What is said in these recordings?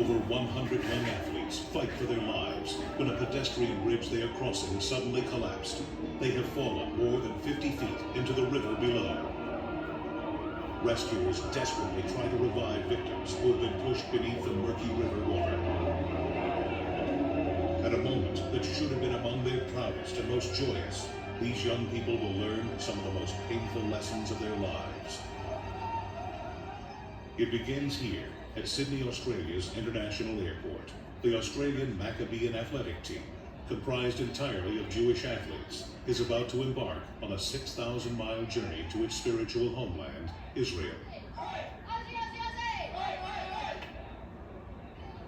Over 100 young athletes fight for their lives when a pedestrian bridge they are crossing suddenly collapsed. They have fallen more than 50 feet into the river below. Rescuers desperately try to revive victims who have been pushed beneath the murky river water. At a moment that should have been among their proudest and most joyous, these young people will learn some of the most painful lessons of their lives. It begins here at Sydney, Australia's International Airport. The Australian Maccabiah athletic team, comprised entirely of Jewish athletes, is about to embark on a 6,000-mile journey to its spiritual homeland, Israel.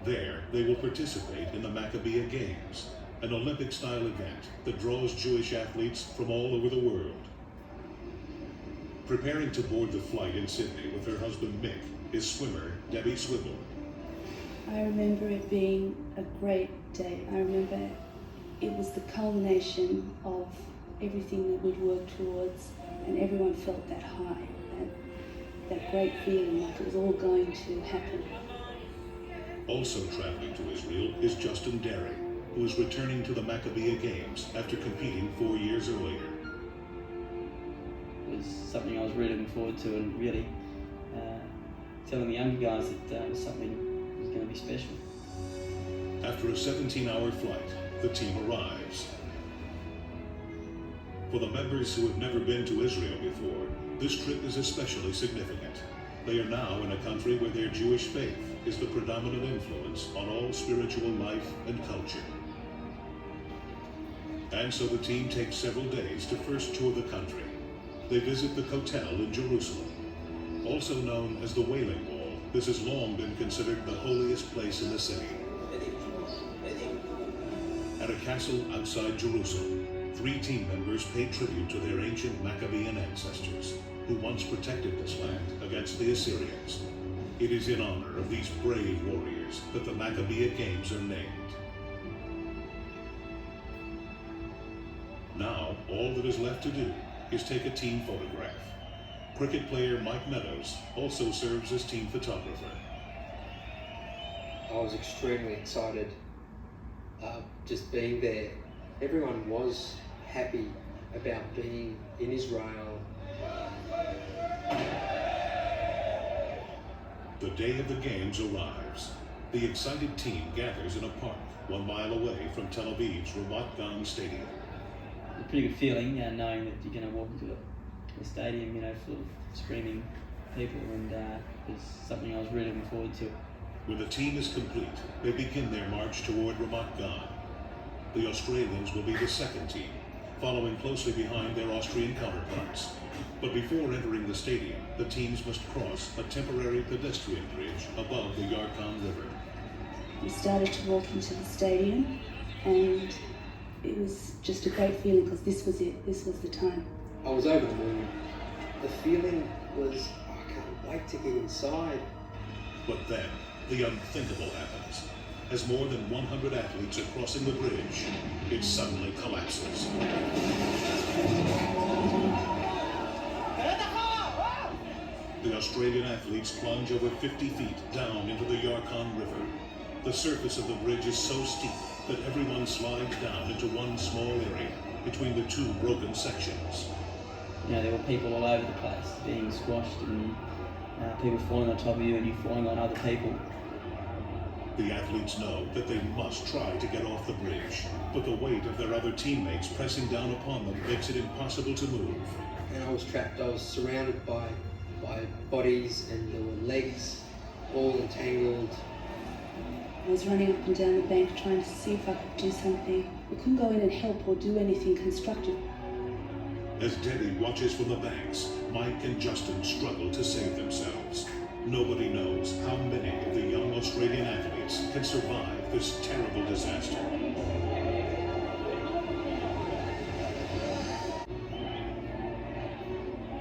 There, they will participate in the Maccabiah Games, an Olympic-style event that draws Jewish athletes from all over the world. Preparing to board the flight in Sydney with her husband Mick is swimmer Debbie Swibble. I remember it being a great day. I remember it was the culmination of everything that we'd worked towards, and everyone felt that high, that great feeling like it was all going to happen. Also traveling to Israel is Justin Derry, who is returning to the Maccabiah Games after competing 4 years earlier. It was something I was really looking forward to, and really telling the younger guys that it was something that was going to be special. After a 17-hour flight, the team arrives. For the members who have never been to Israel before, this trip is especially significant. They are now in a country where their Jewish faith is the predominant influence on all spiritual life and culture. And so the team takes several days to first tour the country. They visit the Kotel in Jerusalem. Also known as the Wailing Wall, this has long been considered the holiest place in the city. At a castle outside Jerusalem, 3 team members paid tribute to their ancient Maccabean ancestors, who once protected this land against the Assyrians. It is in honor of these brave warriors that the Maccabiah Games are named. Now, all that is left to do is take a team photograph. Cricket player Mike Meadows also serves as team photographer. I was extremely excited just being there. Everyone was happy about being in Israel. The day of the games arrives. The excited team gathers in a park 1 mile away from Tel Aviv's Ramat Gan Stadium. It's a pretty good feeling, knowing that you're going to walk into a stadium, full of screaming people, and it's something I was really looking forward to. When the team is complete, they begin their march toward Ramat Gan. The Australians will be the second team, following closely behind their Austrian counterparts. But before entering the stadium, the teams must cross a temporary pedestrian bridge above the Yarkon River. We started to walk into the stadium, and it was just a great feeling because this was it. This was the time. I was over the moon. The feeling was, I can't wait to get inside. But then, the unthinkable happens. As more than 100 athletes are crossing the bridge, it suddenly collapses. The Australian athletes plunge over 50 feet down into the Yarkon River. The surface of the bridge is so steep that everyone slides down into one small area between the 2 broken sections. There were people all over the place being squashed, and people falling on top of you and you falling on other people. The athletes know that they must try to get off the bridge, but the weight of their other teammates pressing down upon them makes it impossible to move. And I was trapped. I was surrounded by bodies, and there were legs all entangled. I was running up and down the bank trying to see if I could do something. We couldn't go in and help or do anything constructive. As Debbie watches from the banks, Mike and Justin struggle to save themselves. Nobody knows how many of the young Australian athletes can survive this terrible disaster.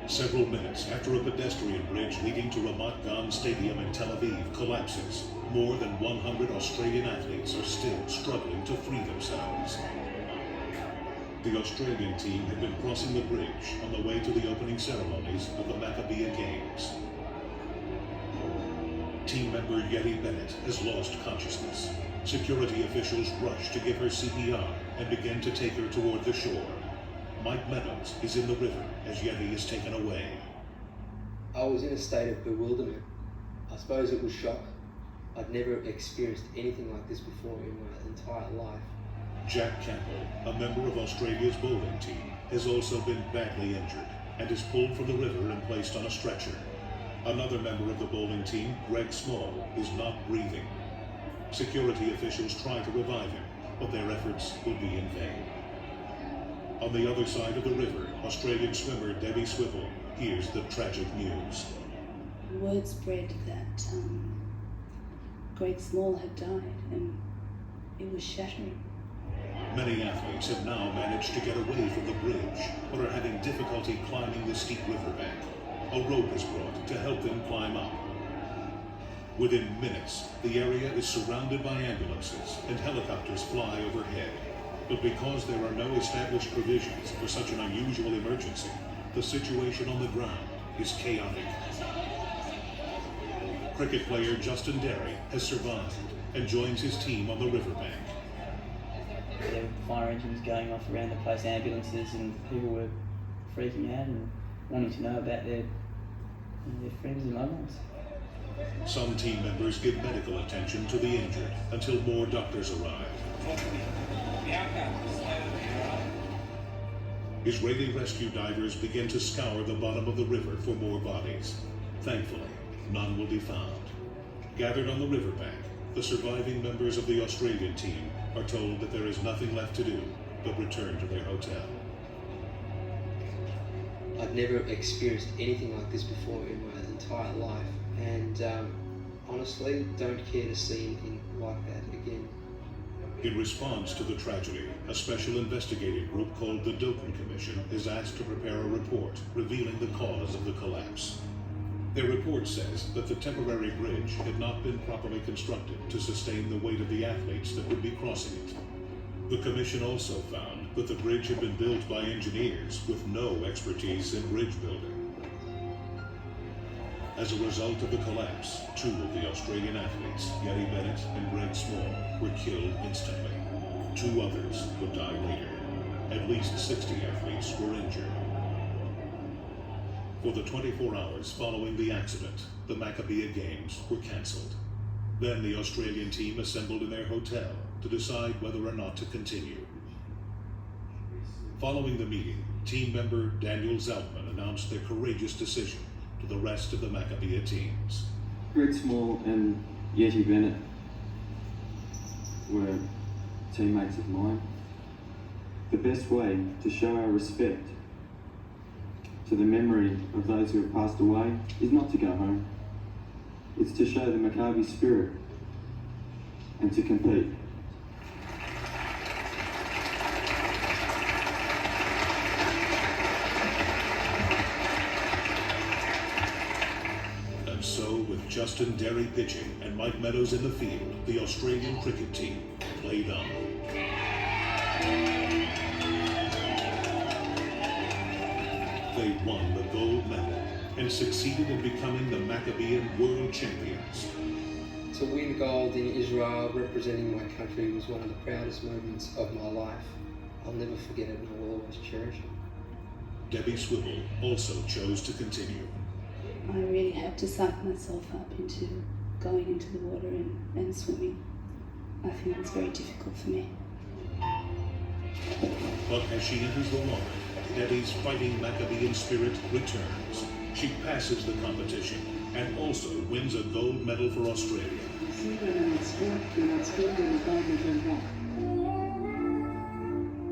Several minutes after a pedestrian bridge leading to Ramat Gan Stadium in Tel Aviv collapses, more than 100 Australian athletes are still struggling to free themselves. The Australian team had been crossing the bridge on the way to the opening ceremonies of the Maccabiah Games. team member Yeti Bennett has lost consciousness. Security officials rush to give her CPR and begin to take her toward the shore. Mike Meadows is in the river as Yeti is taken away. I was in a state of bewilderment. I suppose it was shock. I'd never experienced anything like this before in my entire life. Jack Campbell, a member of Australia's bowling team, has also been badly injured and is pulled from the river and placed on a stretcher. Another member of the bowling team, Greg Small, is not breathing. Security officials try to revive him, but their efforts will be in vain. On the other side of the river, Australian swimmer Debbie Swivel hears the tragic news. Word spread that Greg Small had died, and it was shattering. Many athletes have now managed to get away from the bridge, but are having difficulty climbing the steep riverbank. A rope is brought to help them climb up. Within minutes, the area is surrounded by ambulances and helicopters fly overhead. But because there are no established provisions for such an unusual emergency, the situation on the ground is chaotic. Cricket player Justin Derry has survived and joins his team on the riverbank. There were fire engines going off around the place, ambulances, and people were freaking out and wanting to know about their friends and loved ones. Some team members give medical attention to the injured until more doctors arrive. Israeli rescue divers begin to scour the bottom of the river for more bodies. Thankfully, none will be found. Gathered on the riverbank, the surviving members of the Australian team are told that there is nothing left to do but return to their hotel. I'd never experienced anything like this before in my entire life, and honestly don't care to see anything like that again. In response to the tragedy, a special investigative group called the Doken Commission is asked to prepare a report revealing the cause of the collapse. Their report says that the temporary bridge had not been properly constructed to sustain the weight of the athletes that would be crossing it. The commission also found that the bridge had been built by engineers with no expertise in bridge building. As a result of the collapse, 2 of the Australian athletes, Yeti Bennett and Greg Small, were killed instantly. 2 others would die later. At least 60 athletes were injured. For the 24 hours following the accident, the Maccabiah Games were cancelled. Then the Australian team assembled in their hotel to decide whether or not to continue. Following the meeting, team member Daniel Zeltman announced their courageous decision to the rest of the Maccabiah teams. Greg Small and Yeti Bennett were teammates of mine. The best way to show our respect to the memory of those who have passed away is not to go home. It's to show the Maccabi spirit and to compete. And so, with Justin Derry pitching and Mike Meadows in the field, the Australian cricket team played on. They won the gold medal and succeeded in becoming the Maccabian world champions. To win gold in Israel representing my country was one of the proudest moments of my life. I'll never forget it and I will always cherish it. Debbie Swivel also chose to continue. I really had to psych myself up into going into the water and swimming. I think it's very difficult for me. But as she enters the water, Debbie's fighting Maccabian spirit returns. She passes the competition and also wins a gold medal for Australia.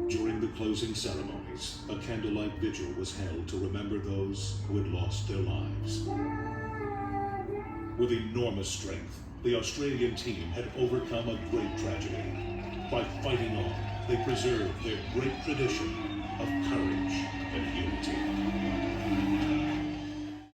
During the closing ceremonies, a candlelight vigil was held to remember those who had lost their lives. With enormous strength, the Australian team had overcome a great tragedy. By fighting on, they preserved their great tradition of courage and unity.